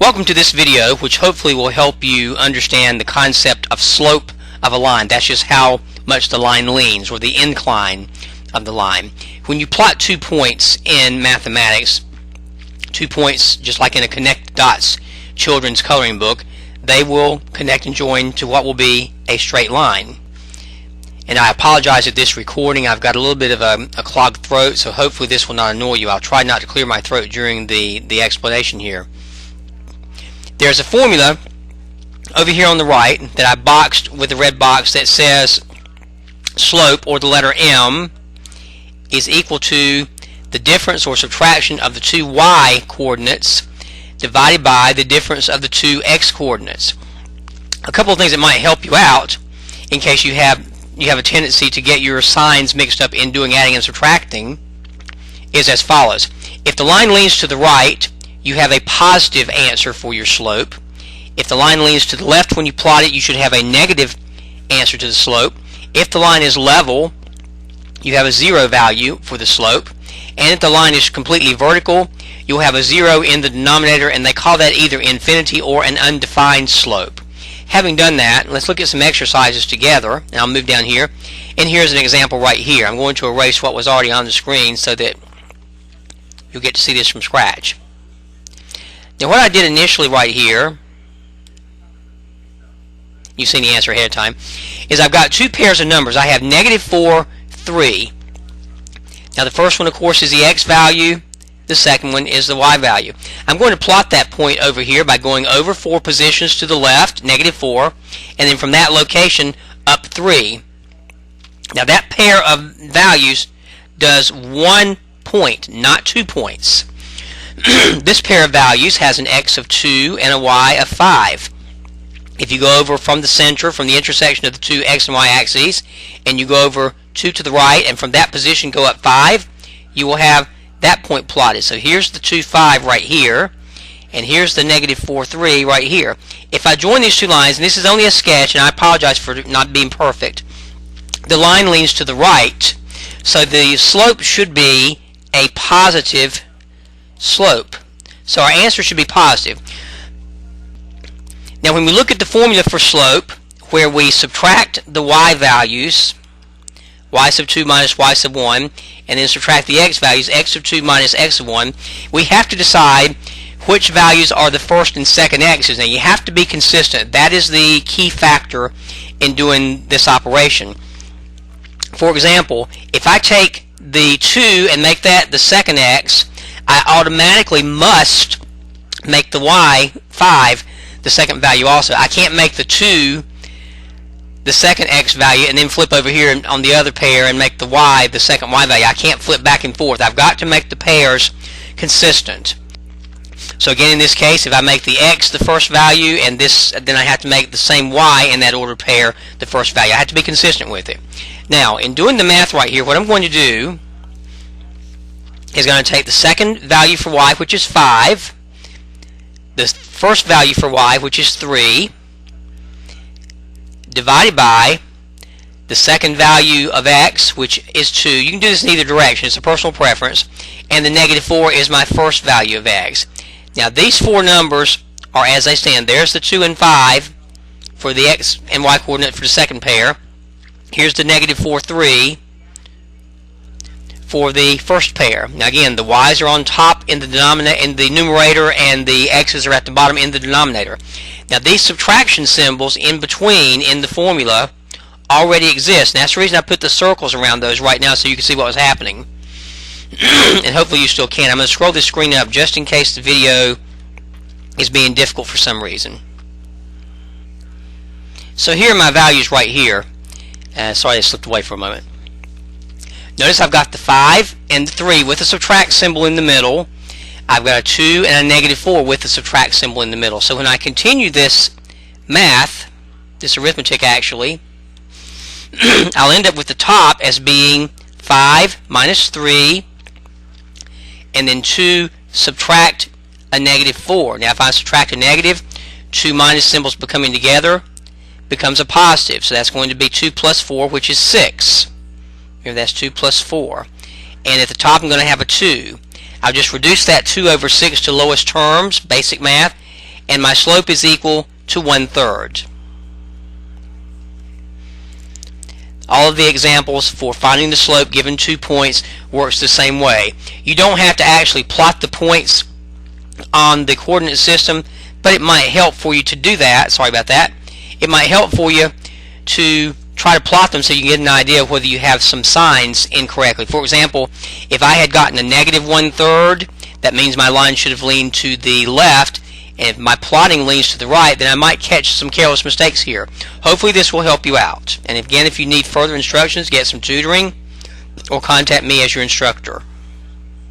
Welcome to this video, which hopefully will help you understand the concept of slope of a line. That's just how much the line leans, or the incline of the line. When you plot 2 points in mathematics, 2 points just like in a connect dots children's coloring book, they will connect and join to what will be a straight line. And I apologize at this recording. I've got a little bit of a clogged throat, so hopefully this will not annoy you. I'll try not to clear my throat during the explanation here. There's a formula over here on the right that I boxed with a red box that says slope, or the letter M, is equal to the difference or subtraction of the two y coordinates divided by the difference of the two x coordinates. A couple of things that might help you out in case you have a tendency to get your signs mixed up in doing adding and subtracting is as follows. If the line leans to the right, you have a positive answer for your slope. If the line leans to the left when you plot it, you should have a negative answer to the slope. If the line is level, you have a 0 value for the slope. And if the line is completely vertical, you'll have a 0 in the denominator, and they call that either infinity or an undefined slope. Having done that, let's look at some exercises together, and I'll move down here. And here's an example right here. I'm going to erase what was already on the screen so that you'll get to see this from scratch. Now what I did initially right here, you've seen the answer ahead of time, is I've got two pairs of numbers. I have -4, 3. Now the first one, of course, is the x value. The second one is the y value. I'm going to plot that point over here by going over 4 positions to the left, -4, and then from that location up 3. Now that pair of values does 1 point, not 2 points. This pair of values has an x of 2 and a y of 5. If you go over from the center, from the intersection of the two x and y axes, and you go over 2 to the right, and from that position go up 5, you will have that point plotted. So here's the 2, 5 right here, and here's the -4, 3 right here. If I join these two lines, and this is only a sketch, and I apologize for not being perfect, the line leans to the right, so the slope should be a positive slope. So our answer should be positive. Now when we look at the formula for slope, where we subtract the y values, y sub 2 minus y sub 1, and then subtract the x values, x sub 2 minus x sub 1, we have to decide which values are the first and second x's. Now you have to be consistent. That is the key factor in doing this operation. For example, if I take the 2 and make that the second x, I automatically must make the y, 5, the second value also. I can't make the 2 the second x value and then flip over here on the other pair and make the y the second y value. I can't flip back and forth. I've got to make the pairs consistent. So again, in this case, if I make the x the first value and this, then I have to make the same y in that ordered pair the first value. I have to be consistent with it. Now, in doing the math right here, what I'm going to do is going to take the second value for y, which is 5, the first value for y, which is 3, divided by the second value of x, which is 2. You can do this in either direction. It's a personal preference. And the -4 is my first value of x. Now these four numbers are as they stand. There's the 2 and 5 for the x and y coordinate for the second pair. Here's the -4, 3 for the first pair. Now again, the y's are on top in the numerator, and the x's are at the bottom in the denominator. Now these subtraction symbols in between in the formula already exist, and that's the reason I put the circles around those right now so you can see what was happening. And hopefully you still can. I'm going to scroll this screen up just in case the video is being difficult for some reason. So here are my values right here. Sorry, I slipped away for a moment. Notice I've got the 5 and the 3 with a subtract symbol in the middle. I've got a 2 and a -4 with the subtract symbol in the middle. So when I continue this math, this arithmetic actually, I'll end up with the top as being 5 minus 3, and then 2 subtract a -4. Now if I subtract a negative, 2 minus symbols becoming together becomes a positive. So that's going to be 2 plus 4, which is 6. Here, that's 2 plus 4. And at the top I'm going to have a 2. I'll just reduce that 2 over 6 to lowest terms, basic math, and my slope is equal to 1/3. All of the examples for finding the slope given 2 points works the same way. You don't have to actually plot the points on the coordinate system, but it might help for you to do that. Sorry about that. It might help for you to try to plot them so you can get an idea of whether you have some signs incorrectly. For example, if I had gotten a negative 1/3, that means my line should have leaned to the left, and if my plotting leans to the right, then I might catch some careless mistakes here. Hopefully this will help you out. And again, if you need further instructions, get some tutoring or contact me as your instructor.